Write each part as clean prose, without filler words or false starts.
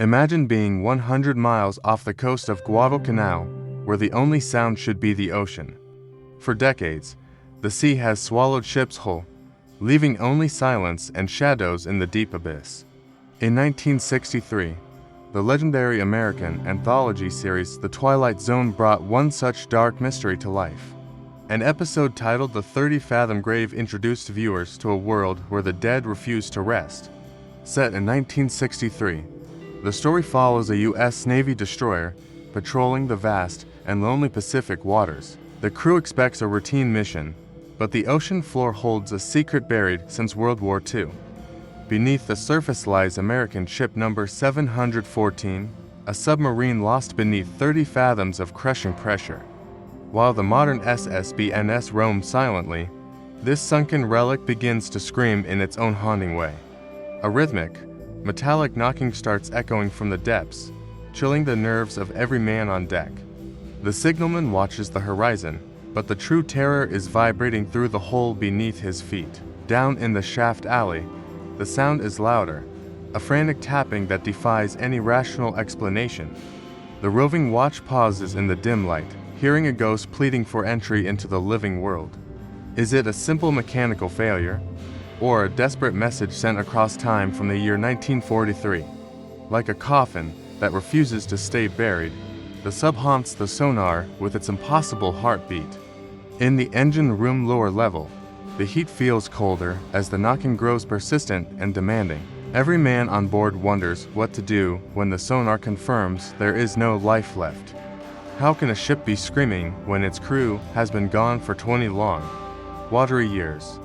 Imagine being 100 miles off the coast of Guadalcanal, where the only sound should be the ocean. For decades, the sea has swallowed ship's hull, leaving only silence and shadows in the deep abyss. In 1963, the legendary American anthology series The Twilight Zone brought one such dark mystery to life. An episode titled The 30-Fathom Grave introduced viewers to a world where the dead refuse to rest. Set in 1963, the story follows a U.S. Navy destroyer patrolling the vast and lonely Pacific waters. The crew expects a routine mission, but the ocean floor holds a secret buried since World War II. Beneath the surface lies American ship number 714, a submarine lost beneath 30 fathoms of crushing pressure. While the modern SSBNS roams silently, this sunken relic begins to scream in its own haunting way. A rhythmic, metallic knocking starts echoing from the depths, chilling the nerves of every man on deck. The signalman watches the horizon, but the true terror is vibrating through the hole beneath his feet. Down in the shaft alley, the sound is louder, a frantic tapping that defies any rational explanation. The roving watch pauses in the dim light, hearing a ghost pleading for entry into the living world. Is it a simple mechanical failure, or a desperate message sent across time from the year 1943? Like a coffin that refuses to stay buried, the sub haunts the sonar with its impossible heartbeat. In the engine room lower level, the heat feels colder as the knocking grows persistent and demanding. Every man on board wonders what to do when the sonar confirms there is no life left. How can a ship be screaming when its crew has been gone for 20 long, watery years?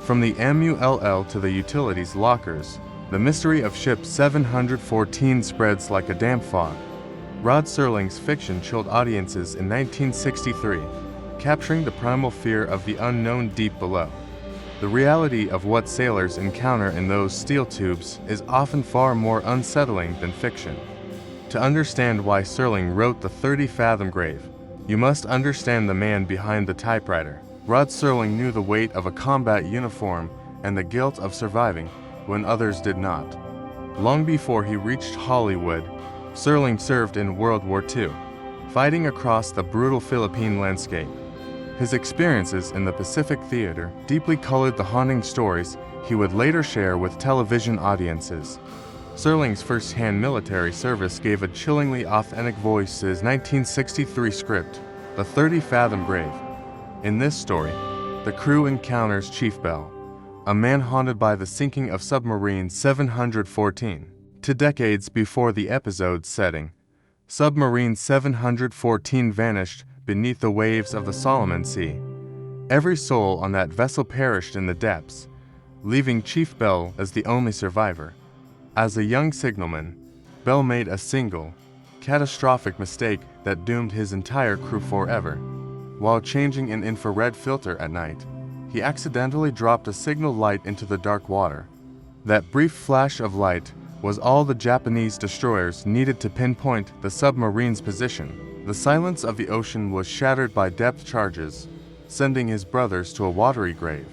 From the MULL to the utilities lockers, the mystery of Ship 714 spreads like a damp fog. Rod Serling's fiction chilled audiences in 1963, capturing the primal fear of the unknown deep below. The reality of what sailors encounter in those steel tubes is often far more unsettling than fiction. To understand why Serling wrote The 30-Fathom Grave, you must understand the man behind the typewriter. Rod Serling knew the weight of a combat uniform and the guilt of surviving when others did not. Long before he reached Hollywood, Serling served in World War II, fighting across the brutal Philippine landscape. His experiences in the Pacific Theater deeply colored the haunting stories he would later share with television audiences. Serling's first-hand military service gave a chillingly authentic voice to his 1963 script, The 30-Fathom Grave. In this story, the crew encounters Chief Bell, a man haunted by the sinking of Submarine 714. 2 decades before the episode's setting, Submarine 714 vanished beneath the waves of the Solomon Sea. Every soul on that vessel perished in the depths, leaving Chief Bell as the only survivor. As a young signalman, Bell made a single, catastrophic mistake that doomed his entire crew forever. While changing an infrared filter at night, he accidentally dropped a signal light into the dark water. That brief flash of light was all the Japanese destroyers needed to pinpoint the submarine's position. The silence of the ocean was shattered by depth charges, sending his brothers to a watery grave.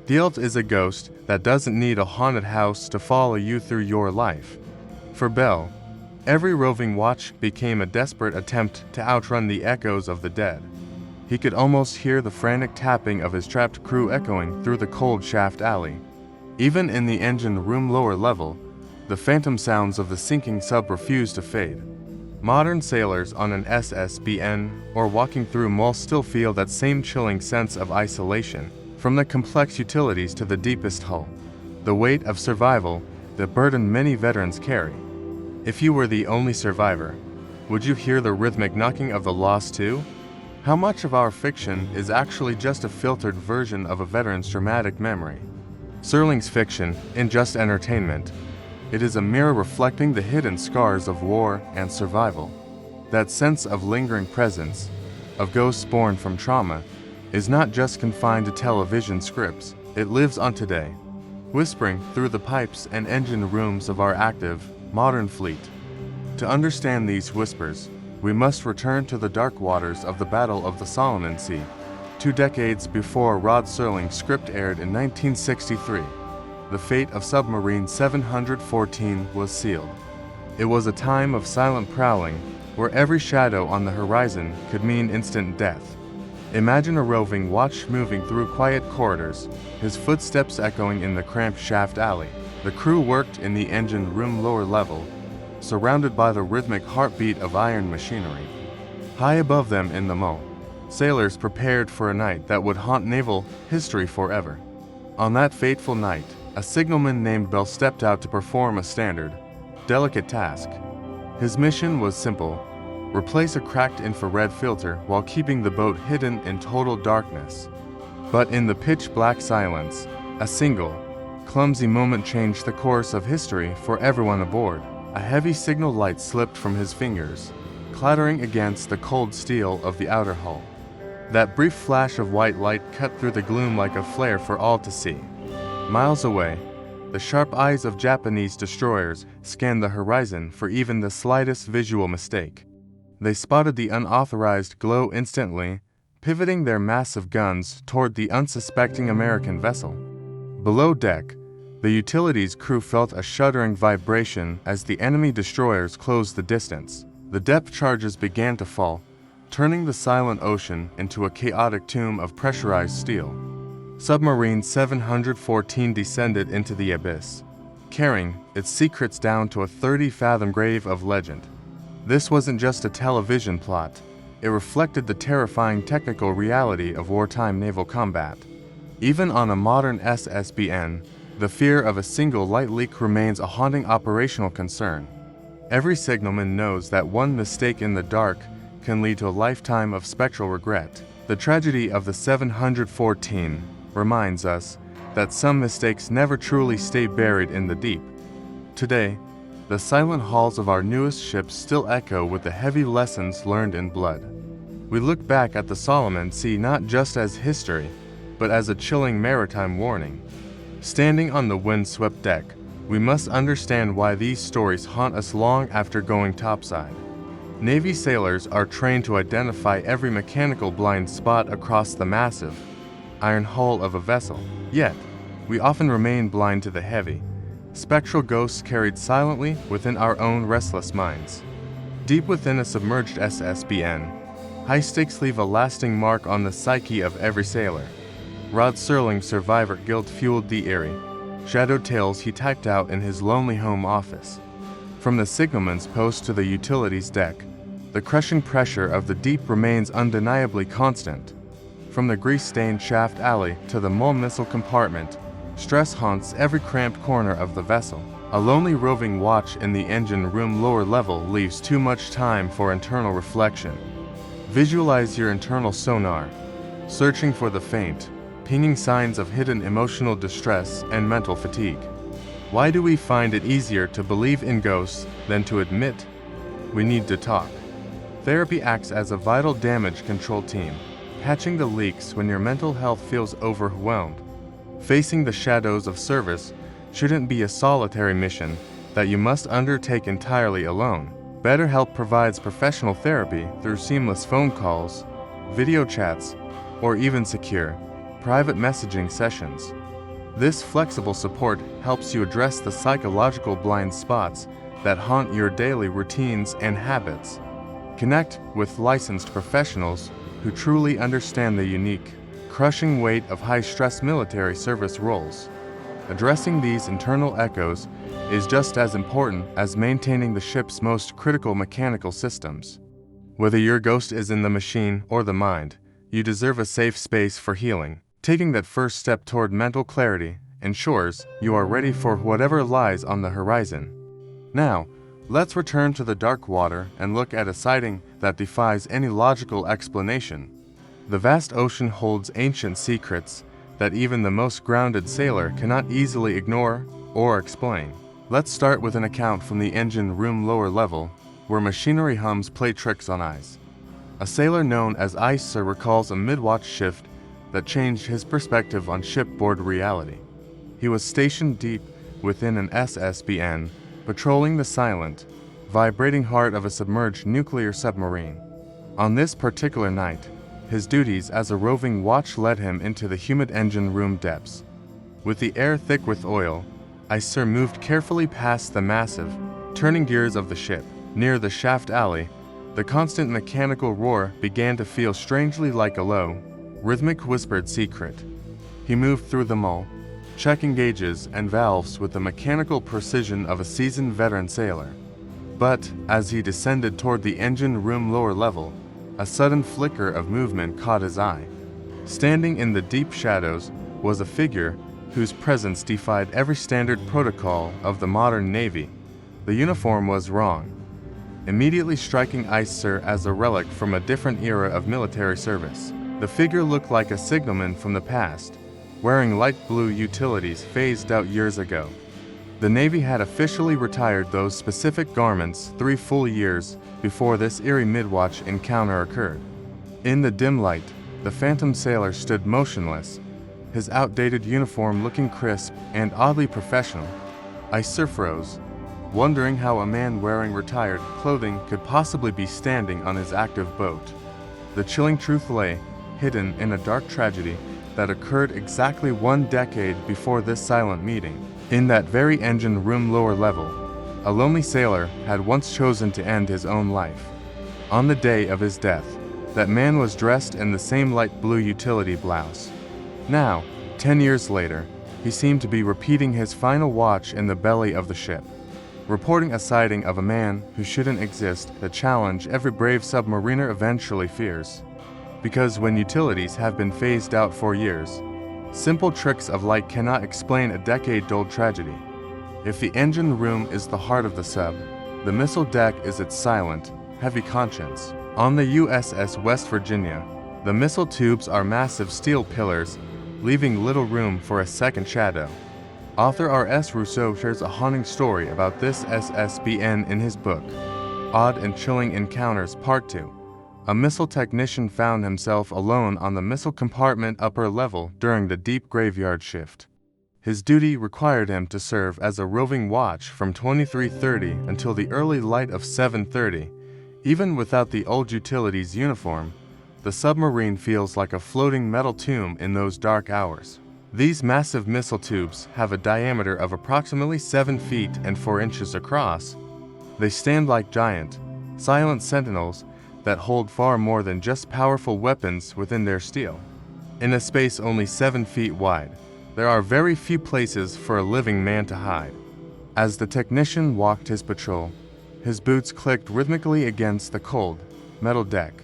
Guilt is a ghost that doesn't need a haunted house to follow you through your life. For Bell, every roving watch became a desperate attempt to outrun the echoes of the dead. He could almost hear the frantic tapping of his trapped crew echoing through the cold shaft alley. Even in the engine room lower level, the phantom sounds of the sinking sub refused to fade. Modern sailors on an SSBN or walking through malls still feel that same chilling sense of isolation, from the complex utilities to the deepest hull. The weight of survival, the burden many veterans carry. If you were the only survivor, would you hear the rhythmic knocking of the lost too? How much of our fiction is actually just a filtered version of a veteran's dramatic memory? Serling's fiction, in just entertainment, it is a mirror reflecting the hidden scars of war and survival. That sense of lingering presence, of ghosts born from trauma, is not just confined to television scripts. It lives on today, whispering through the pipes and engine rooms of our active, modern fleet. To understand these whispers, we must return to the dark waters of the Battle of the Solomon Sea, 2 decades before Rod Serling's script aired in 1963. The fate of Submarine 714 was sealed. It was a time of silent prowling, where every shadow on the horizon could mean instant death. Imagine a roving watch moving through quiet corridors, his footsteps echoing in the cramped shaft alley. The crew worked in the engine room lower level, surrounded by the rhythmic heartbeat of iron machinery. High above them in the mow, sailors prepared for a night that would haunt naval history forever. On that fateful night, a signalman named Bell stepped out to perform a standard, delicate task. His mission was simple: replace a cracked infrared filter while keeping the boat hidden in total darkness. But in the pitch-black silence, a single, clumsy moment changed the course of history for everyone aboard. A heavy signal light slipped from his fingers, clattering against the cold steel of the outer hull. That brief flash of white light cut through the gloom like a flare for all to see. Miles away, the sharp eyes of Japanese destroyers scanned the horizon for even the slightest visual mistake. They spotted the unauthorized glow instantly, pivoting their massive guns toward the unsuspecting American vessel. Below deck, the utilities crew felt a shuddering vibration as the enemy destroyers closed the distance. The depth charges began to fall, turning the silent ocean into a chaotic tomb of pressurized steel. Submarine 714 descended into the abyss, carrying its secrets down to a 30-fathom grave of legend. This wasn't just a television plot. It reflected the terrifying technical reality of wartime naval combat. Even on a modern SSBN, the fear of a single light leak remains a haunting operational concern. Every signalman knows that one mistake in the dark can lead to a lifetime of spectral regret. The tragedy of the 714 reminds us that some mistakes never truly stay buried in the deep. Today, the silent halls of our newest ships still echo with the heavy lessons learned in blood. We look back at the Solomon Sea not just as history, but as a chilling maritime warning. Standing on the wind-swept deck, we must understand why these stories haunt us long after going topside. Navy sailors are trained to identify every mechanical blind spot across the massive, iron hull of a vessel. Yet, we often remain blind to the heavy, spectral ghosts carried silently within our own restless minds. Deep within a submerged SSBN, high stakes leave a lasting mark on the psyche of every sailor. Rod Serling's survivor guilt fueled the eerie, shadowed tales he typed out in his lonely home office. From the signalman's post to the utilities deck, the crushing pressure of the deep remains undeniably constant. From the grease-stained shaft alley to the Mull missile compartment, stress haunts every cramped corner of the vessel. A lonely roving watch in the engine room lower level leaves too much time for internal reflection. Visualize your internal sonar, searching for the faint, pinging signs of hidden emotional distress and mental fatigue. Why do we find it easier to believe in ghosts than to admit we need to talk? Therapy acts as a vital damage control team, patching the leaks when your mental health feels overwhelmed. Facing the shadows of service shouldn't be a solitary mission that you must undertake entirely alone. BetterHelp provides professional therapy through seamless phone calls, video chats, or even secure, private messaging sessions. This flexible support helps you address the psychological blind spots that haunt your daily routines and habits. Connect with licensed professionals who truly understand the unique, crushing weight of high-stress military service roles. Addressing these internal echoes is just as important as maintaining the ship's most critical mechanical systems. Whether your ghost is in the machine or the mind, you deserve a safe space for healing. Taking that first step toward mental clarity ensures you are ready for whatever lies on the horizon. Now, let's return to the dark water and look at a sighting that defies any logical explanation. The vast ocean holds ancient secrets that even the most grounded sailor cannot easily ignore or explain. Let's start with an account from the engine room lower level, where machinery hums play tricks on ice. A sailor known as Ice Sir recalls a mid-watch shift that changed his perspective on shipboard reality. He was stationed deep within an SSBN, patrolling the silent, vibrating heart of a submerged nuclear submarine. On this particular night, his duties as a roving watch led him into the humid engine room depths. With the air thick with oil, Ice Sir moved carefully past the massive, turning gears of the ship. Near the shaft alley, the constant mechanical roar began to feel strangely like a low, rhythmic whispered secret. He moved through them all, checking gauges and valves with the mechanical precision of a seasoned veteran sailor. But, as he descended toward the engine room lower level, a sudden flicker of movement caught his eye. Standing in the deep shadows was a figure whose presence defied every standard protocol of the modern Navy. The uniform was wrong, immediately striking Icer as a relic from a different era of military service. The figure looked like a signalman from the past, wearing light blue utilities phased out years ago. The Navy had officially retired those specific garments 3 full years before this eerie mid-watch encounter occurred. In the dim light, the phantom sailor stood motionless, his outdated uniform looking crisp and oddly professional. Icer froze, wondering how a man wearing retired clothing could possibly be standing on his active boat. The chilling truth lay hidden in a dark tragedy that occurred exactly 1 decade before this silent meeting. In that very engine room lower level, a lonely sailor had once chosen to end his own life. On the day of his death, that man was dressed in the same light blue utility blouse. Now, 10 years later, he seemed to be repeating his final watch in the belly of the ship, reporting a sighting of a man who shouldn't exist, the challenge every brave submariner eventually fears. Because when utilities have been phased out for years, simple tricks of light cannot explain a decade-old tragedy. If the engine room is the heart of the sub, the missile deck is its silent, heavy conscience. On the USS West Virginia, the missile tubes are massive steel pillars, leaving little room for a second shadow. Author R.S. Rousseau shares a haunting story about this SSBN in his book, Odd and Chilling Encounters Part 2. A missile technician found himself alone on the missile compartment upper level during the deep graveyard shift. His duty required him to serve as a roving watch from 23:30 until the early light of 7:30. Even without the old utilities uniform, the submarine feels like a floating metal tomb in those dark hours. These massive missile tubes have a diameter of approximately 7 feet and 4 inches across. They stand like giant, silent sentinels that hold far more than just powerful weapons within their steel. In a space only 7 feet wide, there are very few places for a living man to hide. As the technician walked his patrol, his boots clicked rhythmically against the cold, metal deck.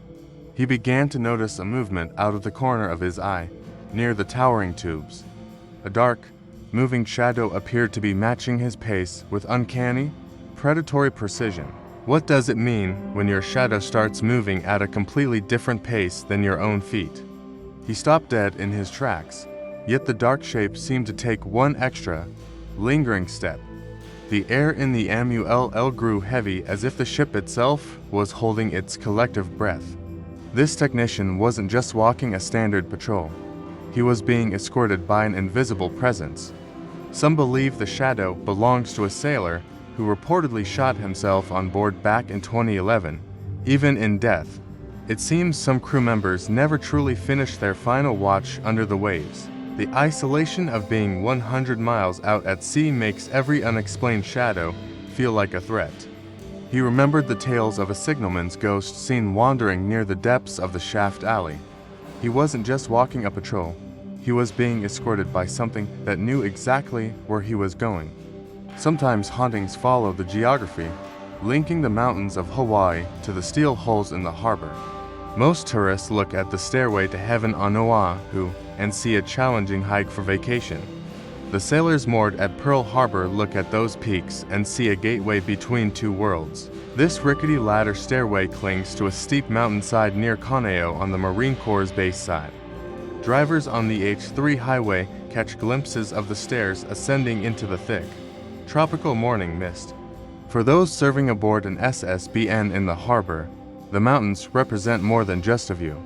He began to notice a movement out of the corner of his eye, near the towering tubes. A dark, moving shadow appeared to be matching his pace with uncanny, predatory precision. What does it mean when your shadow starts moving at a completely different pace than your own feet? He stopped dead in his tracks, yet the dark shape seemed to take one extra, lingering step. The air in the MULL grew heavy as if the ship itself was holding its collective breath. This technician wasn't just walking a standard patrol. He was being escorted by an invisible presence. Some believe the shadow belongs to a sailor who reportedly shot himself on board back in 2011. Even in death, it seems some crew members never truly finished their final watch under the waves. The isolation of being 100 miles out at sea makes every unexplained shadow feel like a threat. He remembered the tales of a signalman's ghost seen wandering near the depths of the shaft alley. He wasn't just walking a patrol, he was being escorted by something that knew exactly where he was going. Sometimes hauntings follow the geography, linking the mountains of Hawaii to the steel hulls in the harbor. Most tourists look at the stairway to heaven on Oahu and see a challenging hike for vacation. The sailors moored at Pearl Harbor look at those peaks and see a gateway between two worlds. This rickety ladder stairway clings to a steep mountainside near Kaneohe on the Marine Corps' base side. Drivers on the H3 highway catch glimpses of the stairs ascending into the thick, tropical morning mist. For those serving aboard an SSBN in the harbor, the mountains represent more than just a view.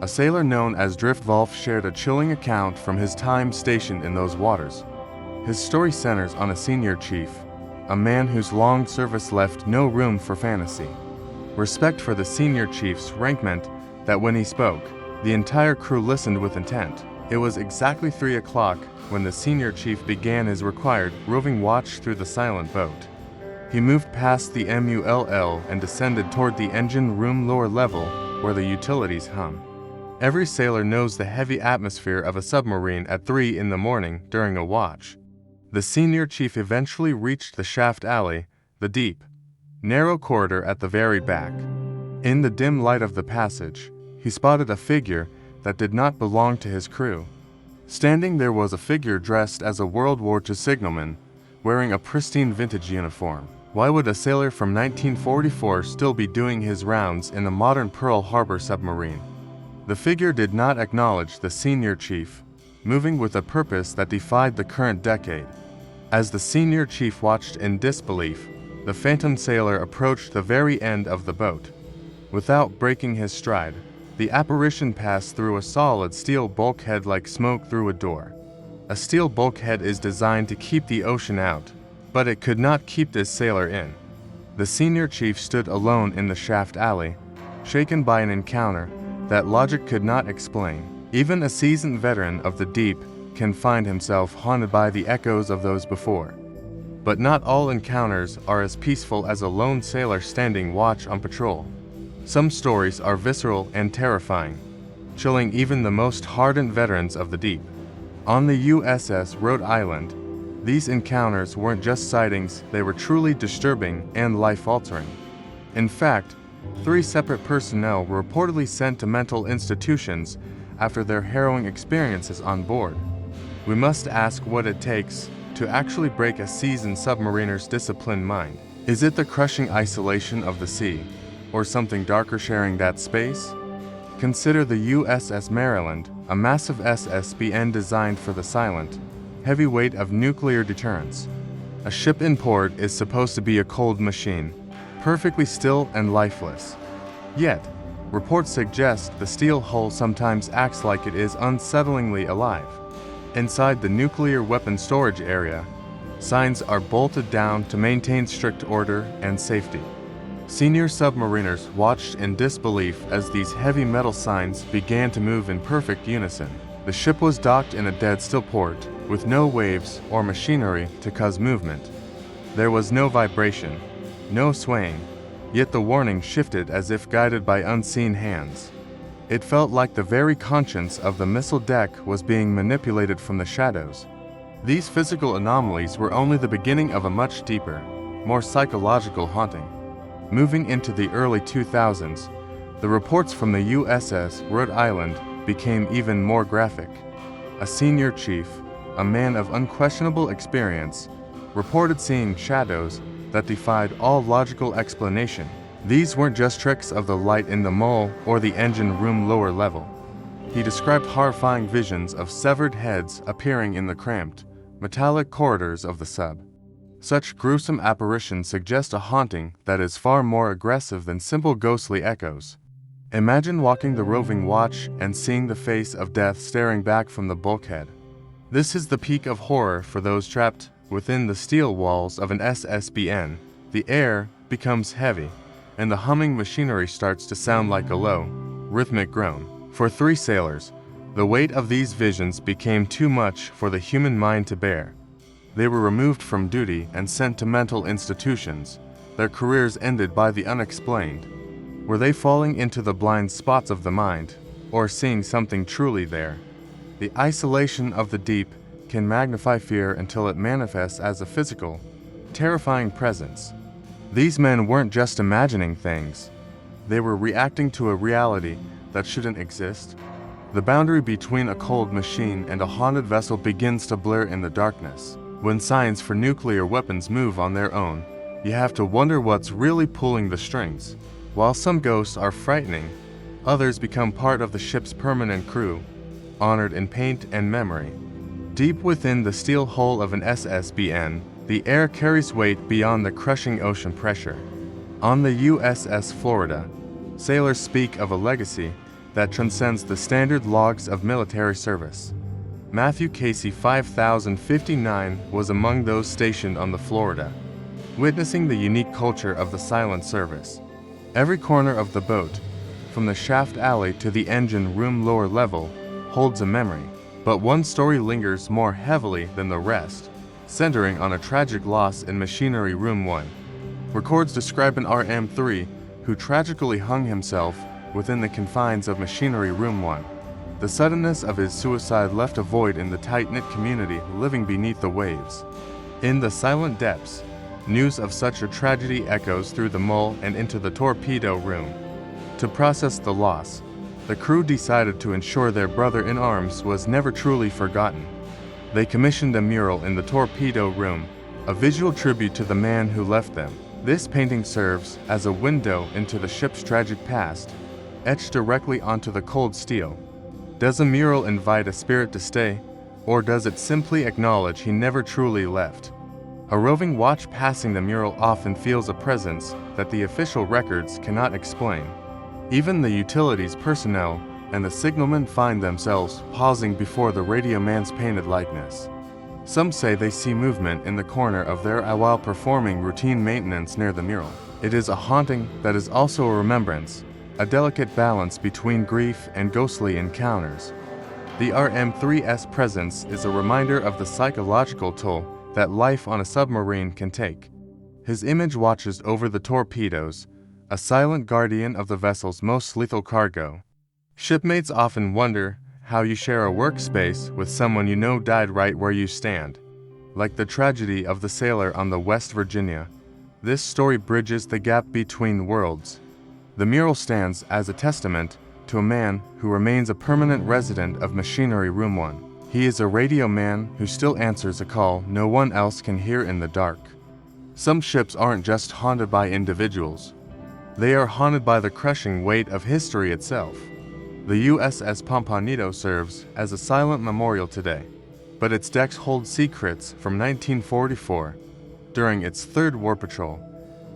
A sailor known as Driftwolf shared a chilling account from his time stationed in those waters. His story centers on a senior chief, a man whose long service left no room for fantasy. Respect for the senior chief's rank meant that when he spoke, the entire crew listened with intent. It was exactly 3 o'clock when the senior chief began his required roving watch through the silent boat. He moved past the MULL and descended toward the engine room lower level where the utilities hum. Every sailor knows the heavy atmosphere of a submarine at 3 in the morning during a watch. The senior chief eventually reached the shaft alley, the deep, narrow corridor at the very back. In the dim light of the passage, he spotted a figure that did not belong to his crew. Standing there was a figure dressed as a World War II signalman, wearing a pristine vintage uniform. Why would a sailor from 1944 still be doing his rounds in a modern Pearl Harbor submarine? The figure did not acknowledge the senior chief, moving with a purpose that defied the current decade. As the senior chief watched in disbelief, the phantom sailor approached the very end of the boat. Without breaking his stride, the apparition passed through a solid steel bulkhead like smoke through a door. A steel bulkhead is designed to keep the ocean out, but it could not keep this sailor in. The senior chief stood alone in the shaft alley, shaken by an encounter that logic could not explain. Even a seasoned veteran of the deep can find himself haunted by the echoes of those before. But not all encounters are as peaceful as a lone sailor standing watch on patrol. Some stories are visceral and terrifying, chilling even the most hardened veterans of the deep. On the USS Rhode Island, these encounters weren't just sightings, they were truly disturbing and life-altering. In fact, 3 separate personnel were reportedly sent to mental institutions after their harrowing experiences on board. We must ask what it takes to actually break a seasoned submariner's disciplined mind. Is it the crushing isolation of the sea, or something darker sharing that space? Consider the USS Maryland, a massive SSBN designed for the silent, heavy weight of nuclear deterrence. A ship in port is supposed to be a cold machine, perfectly still and lifeless. Yet, reports suggest the steel hull sometimes acts like it is unsettlingly alive. Inside the nuclear weapon storage area, signs are bolted down to maintain strict order and safety. Senior submariners watched in disbelief as these heavy metal signs began to move in perfect unison. The ship was docked in a dead-still port, with no waves or machinery to cause movement. There was no vibration, no swaying, yet the warning shifted as if guided by unseen hands. It felt like the very conscience of the missile deck was being manipulated from the shadows. These physical anomalies were only the beginning of a much deeper, more psychological haunting. Moving into the early 2000s, the reports from the USS Rhode Island became even more graphic. A senior chief, a man of unquestionable experience, reported seeing shadows that defied all logical explanation. These weren't just tricks of the light in the mull or the engine room lower level. He described horrifying visions of severed heads appearing in the cramped, metallic corridors of the sub. Such gruesome apparitions suggest a haunting that is far more aggressive than simple ghostly echoes. Imagine walking the roving watch and seeing the face of death staring back from the bulkhead. This is the peak of horror for those trapped within the steel walls of an SSBN. The air becomes heavy, and the humming machinery starts to sound like a low, rhythmic groan. For 3 sailors, the weight of these visions became too much for the human mind to bear. They were removed from duty and sent to mental institutions, their careers ended by the unexplained. Were they falling into the blind spots of the mind, or seeing something truly there? The isolation of the deep can magnify fear until it manifests as a physical, terrifying presence. These men weren't just imagining things. They were reacting to a reality that shouldn't exist. The boundary between a cold machine and a haunted vessel begins to blur in the darkness. When signs for nuclear weapons move on their own, you have to wonder what's really pulling the strings. While some ghosts are frightening, others become part of the ship's permanent crew, honored in paint and memory. Deep within the steel hull of an SSBN, the air carries weight beyond the crushing ocean pressure. On the USS Florida, sailors speak of a legacy that transcends the standard logs of military service. Matthew Casey 5059 was among those stationed on the Florida, witnessing the unique culture of the silent service. Every corner of the boat, from the shaft alley to the engine room lower level, holds a memory. But one story lingers more heavily than the rest, centering on a tragic loss in Machinery Room 1. Records describe an RM-3 who tragically hung himself within the confines of Machinery Room 1. The suddenness of his suicide left a void in the tight-knit community living beneath the waves. In the silent depths, news of such a tragedy echoes through the mole and into the torpedo room. To process the loss, the crew decided to ensure their brother-in-arms was never truly forgotten. They commissioned a mural in the torpedo room, a visual tribute to the man who left them. This painting serves as a window into the ship's tragic past, etched directly onto the cold steel. Does a mural invite a spirit to stay, or does it simply acknowledge he never truly left? A roving watch passing the mural often feels a presence that the official records cannot explain. Even the utilities personnel and the signalmen find themselves pausing before the radio man's painted likeness. Some say they see movement in the corner of their eye while performing routine maintenance near the mural. It is a haunting that is also a remembrance, a delicate balance between grief and ghostly encounters. The RM-3's presence is a reminder of the psychological toll that life on a submarine can take. His image watches over the torpedoes, a silent guardian of the vessel's most lethal cargo. Shipmates often wonder how you share a workspace with someone you know died right where you stand. Like the tragedy of the sailor on the West Virginia, this story bridges the gap between worlds. The mural stands as a testament to a man who remains a permanent resident of Machinery Room 1. He is a radio man who still answers a call no one else can hear in the dark. Some ships aren't just haunted by individuals. They are haunted by the crushing weight of history itself. The USS Pampanito serves as a silent memorial today, but its decks hold secrets from 1944. During its third war patrol,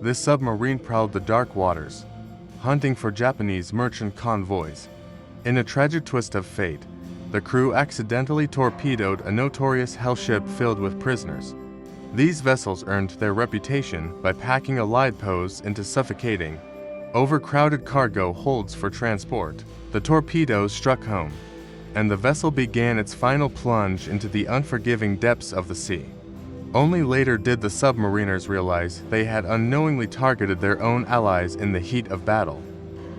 this submarine prowled the dark waters, hunting for Japanese merchant convoys. In a tragic twist of fate, the crew accidentally torpedoed a notorious hell ship filled with prisoners. These vessels earned their reputation by packing Allied foes into suffocating, overcrowded cargo holds for transport. The torpedoes struck home, and the vessel began its final plunge into the unforgiving depths of the sea. Only later did the submariners realize they had unknowingly targeted their own allies in the heat of battle.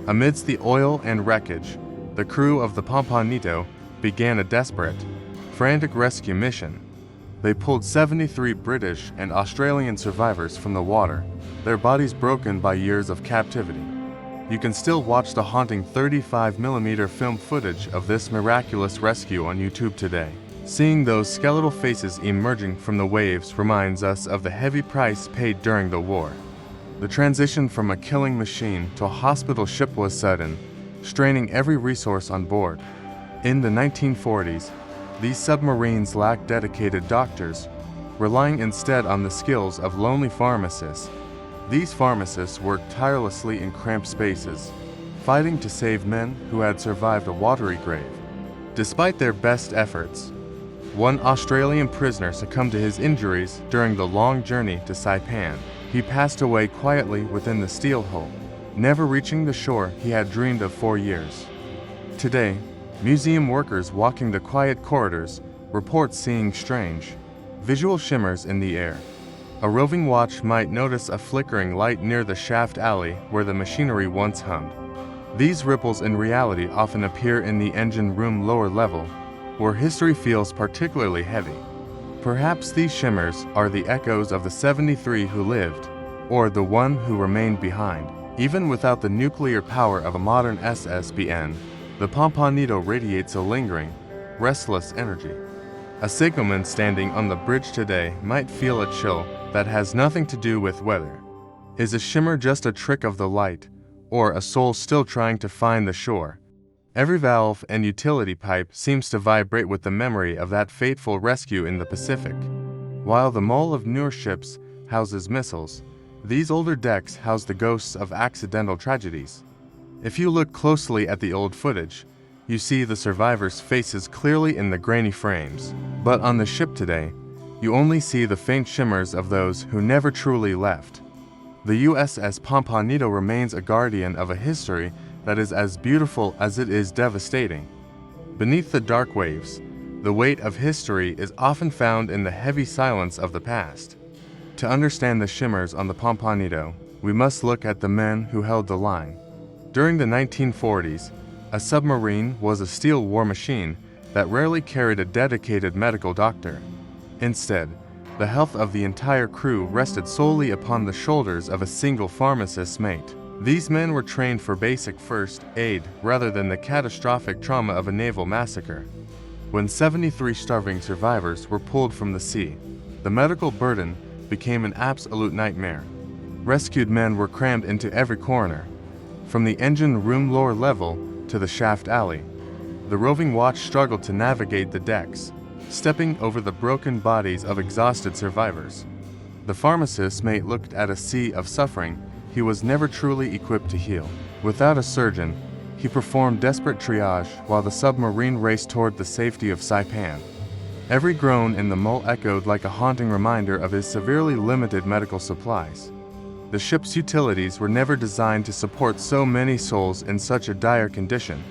Amidst the oil and wreckage, the crew of the Pampanito began a desperate, frantic rescue mission. They pulled 73 British and Australian survivors from the water, their bodies broken by years of captivity. You can still watch the haunting 35mm film footage of this miraculous rescue on YouTube today. Seeing those skeletal faces emerging from the waves reminds us of the heavy price paid during the war. The transition from a killing machine to a hospital ship was sudden, straining every resource on board. In the 1940s, these submarines lacked dedicated doctors, relying instead on the skills of lonely pharmacists. These pharmacists worked tirelessly in cramped spaces, fighting to save men who had survived a watery grave. Despite their best efforts, one Australian prisoner succumbed to his injuries during the long journey to Saipan. He passed away quietly within the steel hull, never reaching the shore he had dreamed of for years. Today, museum workers walking the quiet corridors report seeing strange, visual shimmers in the air. A roving watch might notice a flickering light near the shaft alley where the machinery once hummed. These ripples in reality often appear in the engine room lower level, where history feels particularly heavy. Perhaps these shimmers are the echoes of the 73 who lived, or the one who remained behind. Even without the nuclear power of a modern SSBN, the Pampanito radiates a lingering, restless energy. A signalman standing on the bridge today might feel a chill that has nothing to do with weather. Is a shimmer just a trick of the light, or a soul still trying to find the shore? Every valve and utility pipe seems to vibrate with the memory of that fateful rescue in the Pacific. While the mull of newer ships houses missiles, these older decks house the ghosts of accidental tragedies. If you look closely at the old footage, you see the survivors' faces clearly in the grainy frames. But on the ship today, you only see the faint shimmers of those who never truly left. The USS Pampanito remains a guardian of a history that is as beautiful as it is devastating. Beneath the dark waves, the weight of history is often found in the heavy silence of the past. To understand the shimmers on the Pampanito, we must look at the men who held the line. During the 1940s, a submarine was a steel war machine that rarely carried a dedicated medical doctor. Instead, the health of the entire crew rested solely upon the shoulders of a single pharmacist's mate. These men were trained for basic first aid rather than the catastrophic trauma of a naval massacre. When 73 starving survivors were pulled from the sea, the medical burden became an absolute nightmare. Rescued men were crammed into every corner, from the engine room lower level to the shaft alley. The roving watch struggled to navigate the decks, stepping over the broken bodies of exhausted survivors. The pharmacist's mate looked at a sea of suffering he was never truly equipped to heal. Without a surgeon, he performed desperate triage while the submarine raced toward the safety of Saipan. Every groan in the mull echoed like a haunting reminder of his severely limited medical supplies. The ship's utilities were never designed to support so many souls in such a dire condition.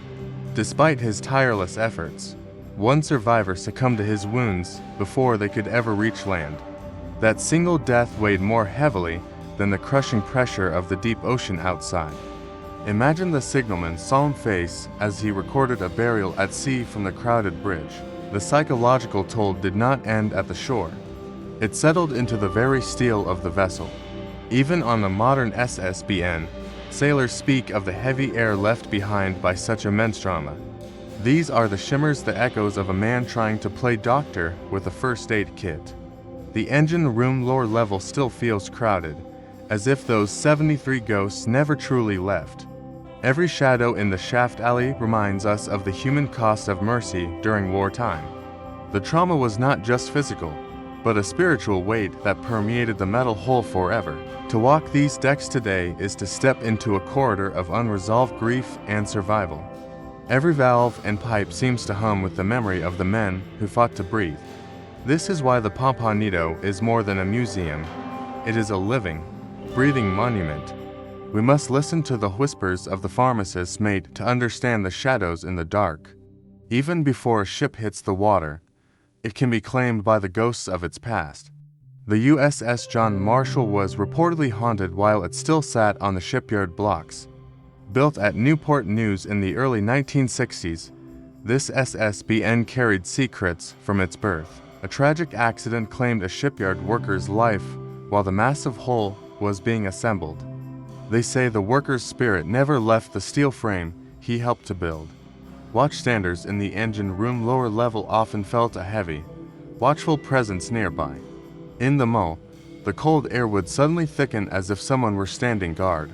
Despite his tireless efforts, one survivor succumbed to his wounds before they could ever reach land. That single death weighed more heavily than the crushing pressure of the deep ocean outside. Imagine the signalman's solemn face as he recorded a burial at sea from the crowded bridge. The psychological toll did not end at the shore. It settled into the very steel of the vessel. Even on the modern SSBN, sailors speak of the heavy air left behind by such immense trauma. These are the shimmers, the echoes of a man trying to play doctor with a first aid kit. The engine room lower level still feels crowded, as if those 73 ghosts never truly left. Every shadow in the shaft alley reminds us of the human cost of mercy during wartime. The trauma was not just physical, but a spiritual weight that permeated the metal hull forever. To walk these decks today is to step into a corridor of unresolved grief and survival. Every valve and pipe seems to hum with the memory of the men who fought to breathe. This is why the Pampanito is more than a museum. It is a living, breathing monument. We must listen to the whispers of the pharmacist's mate to understand the shadows in the dark. Even before a ship hits the water, it can be claimed by the ghosts of its past. The USS John Marshall was reportedly haunted while it still sat on the shipyard blocks. Built at Newport News in the early 1960s, this SSBN carried secrets from its birth. A tragic accident claimed a shipyard worker's life while the massive hull was being assembled. They say the worker's spirit never left the steel frame he helped to build. Watchstanders in the engine room lower level often felt a heavy, watchful presence nearby. In the mull, the cold air would suddenly thicken as if someone were standing guard.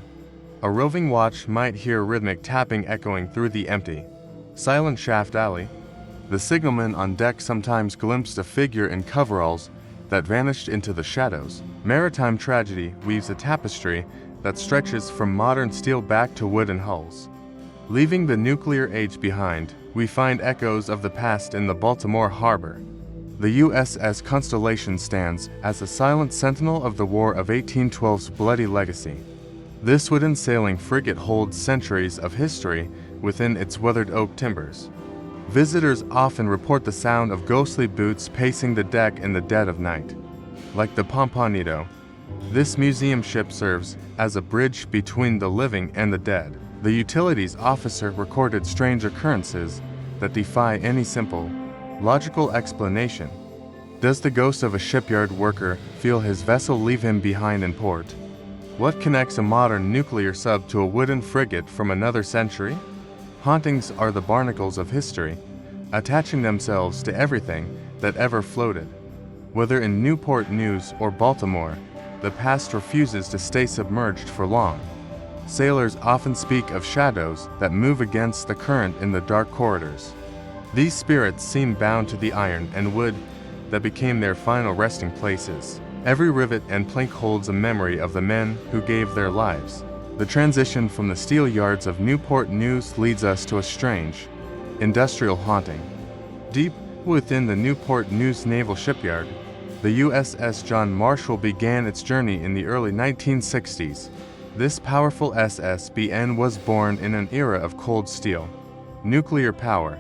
A roving watch might hear rhythmic tapping echoing through the empty, silent shaft alley. The signalman on deck sometimes glimpsed a figure in coveralls that vanished into the shadows. Maritime tragedy weaves a tapestry that stretches from modern steel back to wooden hulls. Leaving the nuclear age behind, we find echoes of the past in the Baltimore harbor. The USS Constellation stands as a silent sentinel of the War of 1812's bloody legacy. This wooden sailing frigate holds centuries of history within its weathered oak timbers. Visitors often report the sound of ghostly boots pacing the deck in the dead of night. Like the Pampanito, this museum ship serves as a bridge between the living and the dead. The utilities officer recorded strange occurrences that defy any simple, logical explanation. Does the ghost of a shipyard worker feel his vessel leave him behind in port? What connects a modern nuclear sub to a wooden frigate from another century? Hauntings are the barnacles of history, attaching themselves to everything that ever floated. Whether in Newport News or Baltimore, the past refuses to stay submerged for long. Sailors often speak of shadows that move against the current in the dark corridors. These spirits seem bound to the iron and wood that became their final resting places. Every rivet and plank holds a memory of the men who gave their lives. The transition from the steel yards of Newport News leads us to a strange, industrial haunting. Deep within the Newport News Naval Shipyard, the USS John Marshall began its journey in the early 1960s. This powerful SSBN was born in an era of cold steel, nuclear power,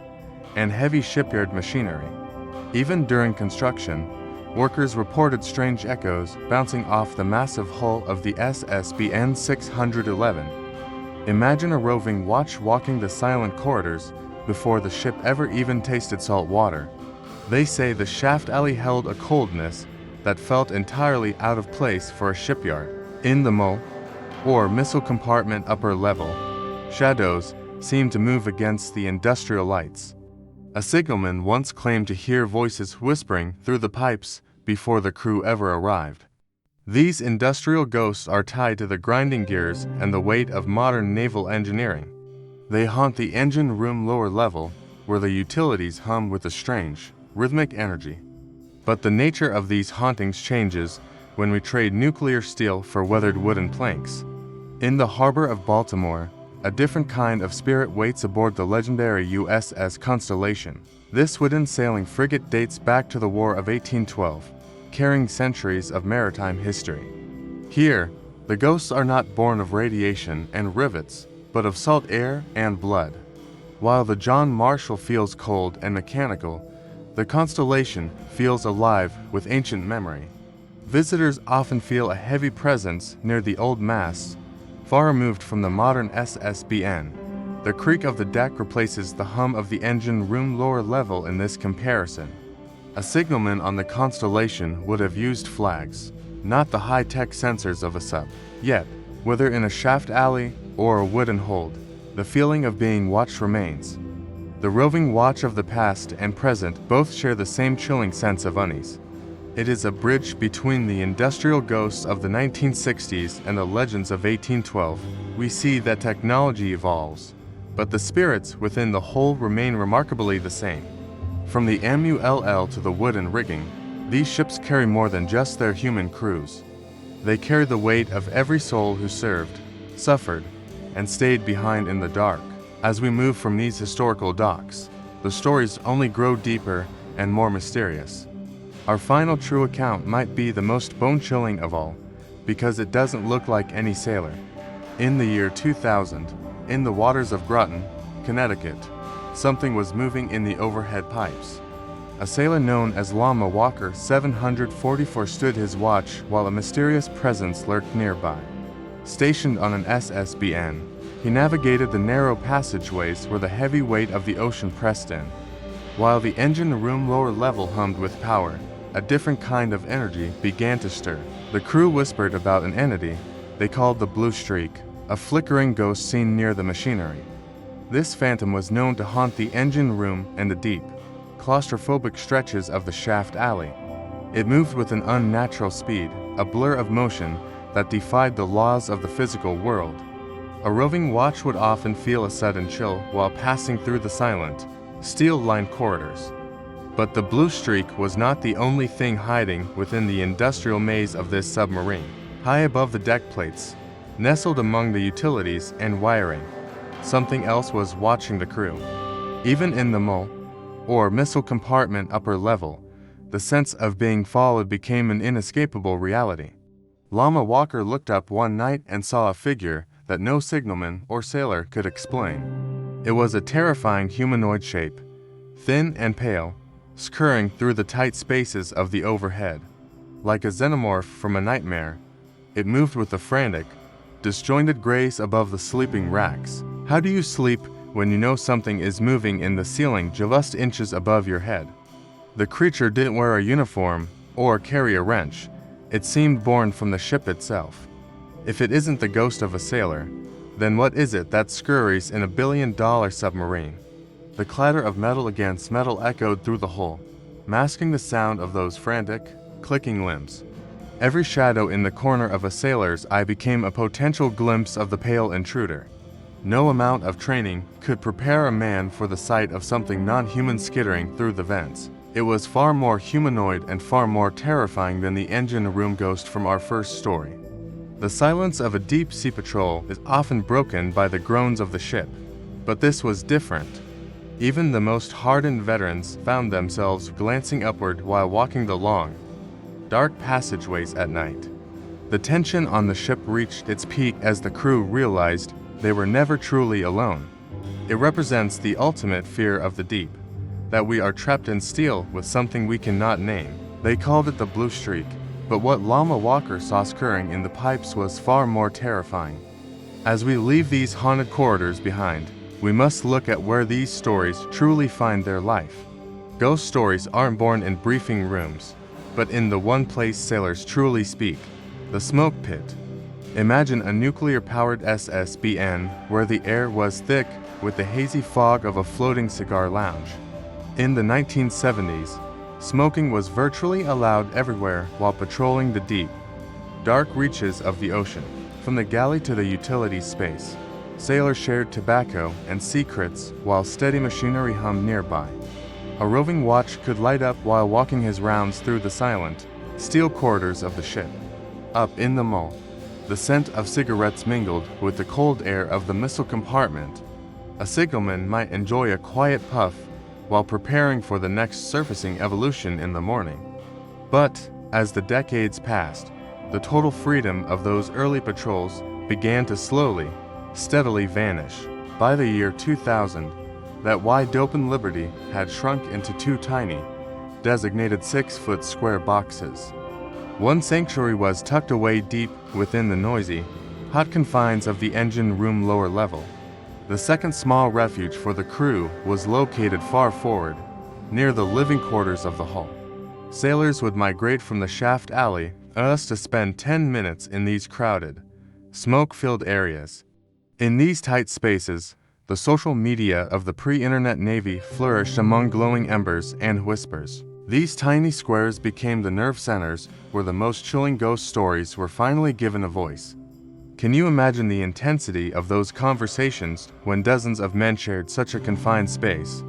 and heavy shipyard machinery. Even during construction, Workers reported strange echoes bouncing off the massive hull of the SSBN 611. Imagine a roving watch walking the silent corridors before the ship ever even tasted salt water. They say the shaft alley held a coldness that felt entirely out of place for a shipyard. In the MUL, or missile compartment upper level, shadows seemed to move against the industrial lights. A signalman once claimed to hear voices whispering through the pipes before the crew ever arrived. These industrial ghosts are tied to the grinding gears and the weight of modern naval engineering. They haunt the engine room lower level, where the utilities hum with a strange, rhythmic energy. But the nature of these hauntings changes when we trade nuclear steel for weathered wooden planks. In the harbor of Baltimore, a different kind of spirit waits aboard the legendary USS Constellation. This wooden sailing frigate dates back to the War of 1812, carrying centuries of maritime history. Here, the ghosts are not born of radiation and rivets, but of salt air and blood. While the John Marshall feels cold and mechanical, the Constellation feels alive with ancient memory. Visitors often feel a heavy presence near the old masts, far removed from the modern SSBN. The creak of the deck replaces the hum of the engine room lower level in this comparison. A signalman on the Constellation would have used flags, not the high-tech sensors of a sub. Yet, whether in a shaft alley or a wooden hold, the feeling of being watched remains. The roving watch of the past and present both share the same chilling sense of unease. It is a bridge between the industrial ghosts of the 1960s and the legends of 1812. We see that technology evolves, but the spirits within the whole remain remarkably the same. From the MULL to the wooden rigging, these ships carry more than just their human crews. They carry the weight of every soul who served, suffered, and stayed behind in the dark. As we move from these historical docks, the stories only grow deeper and more mysterious. Our final true account might be the most bone-chilling of all, because it doesn't look like any sailor. In the year 2000, in the waters of Groton, Connecticut, something was moving in the overhead pipes. A sailor known as Lama Walker 744 stood his watch while a mysterious presence lurked nearby. Stationed on an SSBN, he navigated the narrow passageways where the heavy weight of the ocean pressed in. While the engine room lower level hummed with power, a different kind of energy began to stir. The crew whispered about an entity they called the Blue Streak, a flickering ghost seen near the machinery. This phantom was known to haunt the engine room and the deep, claustrophobic stretches of the shaft alley. It moved with an unnatural speed, a blur of motion that defied the laws of the physical world. A roving watch would often feel a sudden chill while passing through the silent, steel-lined corridors. But the Blue Streak was not the only thing hiding within the industrial maze of this submarine. High above the deck plates, nestled among the utilities and wiring, something else was watching the crew. Even in the MUL, or missile compartment upper level, the sense of being followed became an inescapable reality. Lama Walker looked up one night and saw a figure that no signalman or sailor could explain. It was a terrifying humanoid shape, thin and pale, scurrying through the tight spaces of the overhead. Like a xenomorph from a nightmare, it moved with a frantic, disjointed grace above the sleeping racks. How do you sleep when you know something is moving in the ceiling just inches above your head? The creature didn't wear a uniform or carry a wrench. It seemed born from the ship itself. If it isn't the ghost of a sailor, then what is it that scurries in a billion-dollar submarine? The clatter of metal against metal echoed through the hull, masking the sound of those frantic, clicking limbs. Every shadow in the corner of a sailor's eye became a potential glimpse of the pale intruder. No amount of training could prepare a man for the sight of something non-human skittering through the vents. It was far more humanoid and far more terrifying than the engine room ghost from our first story. The silence of a deep-sea patrol is often broken by the groans of the ship, but this was different. Even the most hardened veterans found themselves glancing upward while walking the long, dark passageways at night. The tension on the ship reached its peak as the crew realized they were never truly alone. It represents the ultimate fear of the deep, that we are trapped in steel with something we cannot name. They called it the Blue Streak, but what Llama Walker saw scurrying in the pipes was far more terrifying. As we leave these haunted corridors behind, we must look at where these stories truly find their life. Ghost stories aren't born in briefing rooms, but in the one place sailors truly speak, the smoke pit. Imagine a nuclear-powered SSBN where the air was thick with the hazy fog of a floating cigar lounge. In the 1970s, smoking was virtually allowed everywhere while patrolling the deep, dark reaches of the ocean. From the galley to the utility space, sailors shared tobacco and secrets while steady machinery hummed nearby. A roving watch could light up while walking his rounds through the silent, steel corridors of the ship. Up in the mull, the scent of cigarettes mingled with the cold air of the missile compartment. A signalman might enjoy a quiet puff while preparing for the next surfacing evolution in the morning. But, as the decades passed, the total freedom of those early patrols began to slowly, steadily vanish. By the year 2000, that wide-open liberty had shrunk into two tiny, designated 6-foot square boxes. One sanctuary was tucked away deep within the noisy, hot confines of the engine room lower level. The second small refuge for the crew was located far forward, near the living quarters of the hull. Sailors would migrate from the shaft alley to spend 10 minutes in these crowded, smoke-filled areas. In these tight spaces, the social media of the pre-internet Navy flourished among glowing embers and whispers. These tiny squares became the nerve centers where the most chilling ghost stories were finally given a voice. Can you imagine the intensity of those conversations when dozens of men shared such a confined space?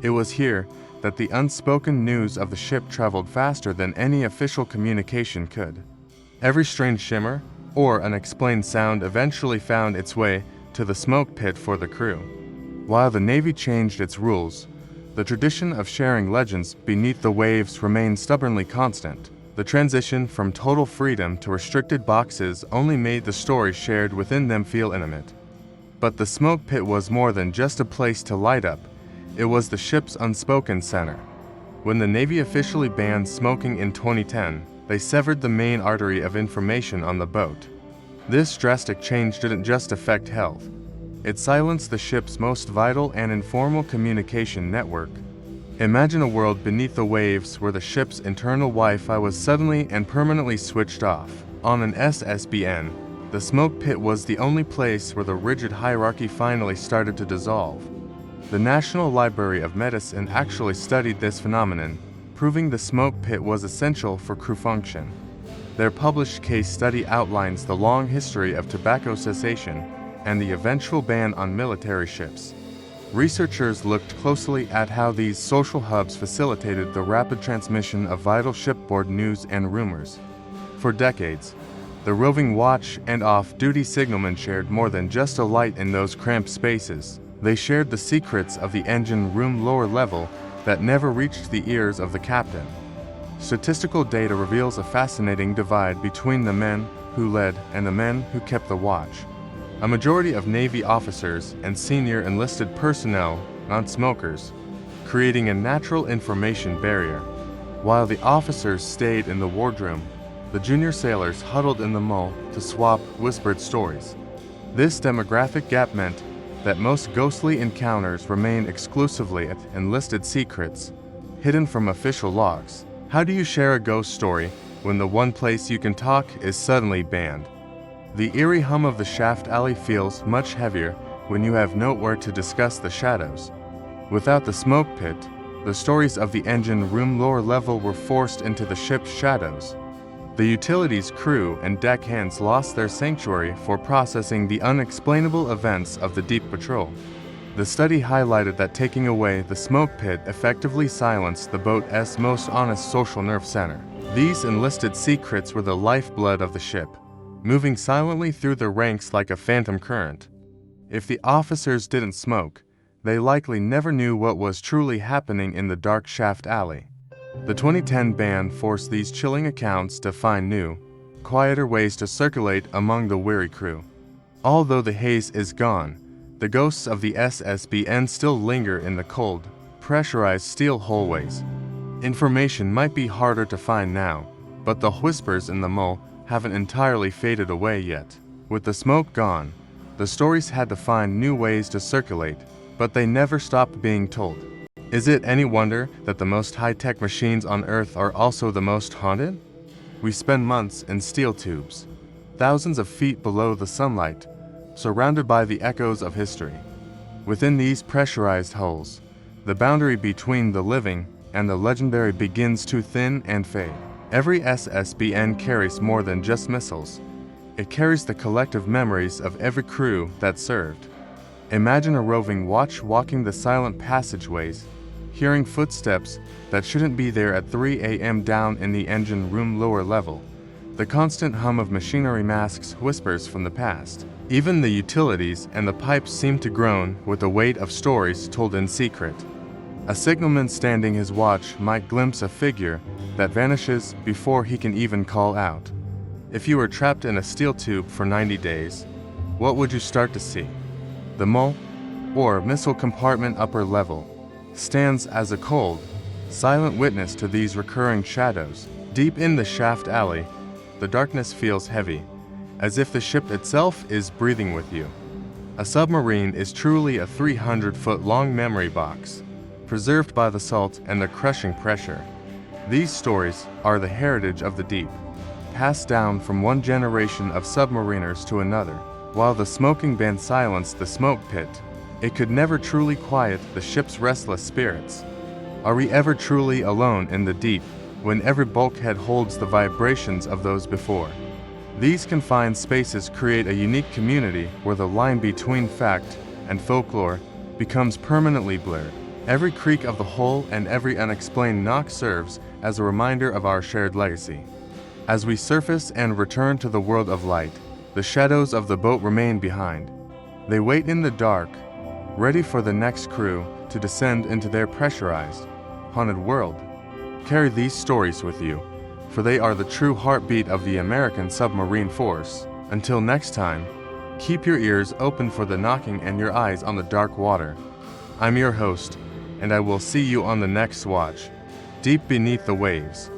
It was here that the unspoken news of the ship traveled faster than any official communication could. Every strange shimmer or unexplained sound eventually found its way to the smoke pit for the crew. While the Navy changed its rules, the tradition of sharing legends beneath the waves remained stubbornly constant. The transition from total freedom to restricted boxes only made the stories shared within them feel intimate. But the smoke pit was more than just a place to light up. It was the ship's unspoken center. When the Navy officially banned smoking in 2010, they severed the main artery of information on the boat. This drastic change didn't just affect health. It silenced the ship's most vital and informal communication network. Imagine a world beneath the waves where the ship's internal Wi-Fi was suddenly and permanently switched off. On an SSBN, the smoke pit was the only place where the rigid hierarchy finally started to dissolve. The National Library of Medicine actually studied this phenomenon, proving the smoke pit was essential for crew function. Their published case study outlines the long history of tobacco cessation and the eventual ban on military ships. Researchers looked closely at how these social hubs facilitated the rapid transmission of vital shipboard news and rumors. For decades, the roving watch and off-duty signalmen shared more than just a light in those cramped spaces. They shared the secrets of the engine room lower level that never reached the ears of the captain. Statistical data reveals a fascinating divide between the men who led and the men who kept the watch. A majority of Navy officers and senior enlisted personnel, non-smokers, creating a natural information barrier. While the officers stayed in the wardroom, the junior sailors huddled in the mull to swap whispered stories. This demographic gap meant that most ghostly encounters remained exclusively enlisted secrets, hidden from official logs. How do you share a ghost story when the one place you can talk is suddenly banned? The eerie hum of the shaft alley feels much heavier when you have nowhere to discuss the shadows. Without the smoke pit, the stories of the engine room lower level were forced into the ship's shadows. The utilities crew and deckhands lost their sanctuary for processing the unexplainable events of the deep patrol. The study highlighted that taking away the smoke pit effectively silenced the boat's most honest social nerve center. These enlisted secrets were the lifeblood of the ship, moving silently through the ranks like a phantom current. If the officers didn't smoke, they likely never knew what was truly happening in the dark shaft alley. The 2010 ban forced these chilling accounts to find new, quieter ways to circulate among the weary crew. Although the haze is gone, the ghosts of the SSBN still linger in the cold, pressurized steel hallways. Information might be harder to find now, but the whispers in the mole haven't entirely faded away yet. With the smoke gone, the stories had to find new ways to circulate, but they never stopped being told. Is it any wonder that the most high-tech machines on Earth are also the most haunted? We spend months in steel tubes, thousands of feet below the sunlight, surrounded by the echoes of history. Within these pressurized hulls, the boundary between the living and the legendary begins to thin and fade. Every SSBN carries more than just missiles. It carries the collective memories of every crew that served. Imagine a roving watch walking the silent passageways, hearing footsteps that shouldn't be there at 3 a.m. down in the engine room lower level. The constant hum of machinery masks whispers from the past. Even the utilities and the pipes seem to groan with the weight of stories told in secret. A signalman standing his watch might glimpse a figure that vanishes before he can even call out. If you were trapped in a steel tube for 90 days, what would you start to see? The mole, or missile compartment upper level, stands as a cold, silent witness to these recurring shadows. Deep in the shaft alley, the darkness feels heavy, as if the ship itself is breathing with you. A submarine is truly a 300-foot-long memory box, preserved by the salt and the crushing pressure. These stories are the heritage of the deep, passed down from one generation of submariners to another. While the smoking band silenced the smoke pit, it could never truly quiet the ship's restless spirits. Are we ever truly alone in the deep, when every bulkhead holds the vibrations of those before? These confined spaces create a unique community where the line between fact and folklore becomes permanently blurred. Every creak of the hull and every unexplained knock serves as a reminder of our shared legacy. As we surface and return to the world of light, the shadows of the boat remain behind. They wait in the dark, ready for the next crew to descend into their pressurized, haunted world. Carry these stories with you, for they are the true heartbeat of the American submarine force. Until next time, keep your ears open for the knocking and your eyes on the dark water. I'm your host, and I will see you on the next watch, deep beneath the waves.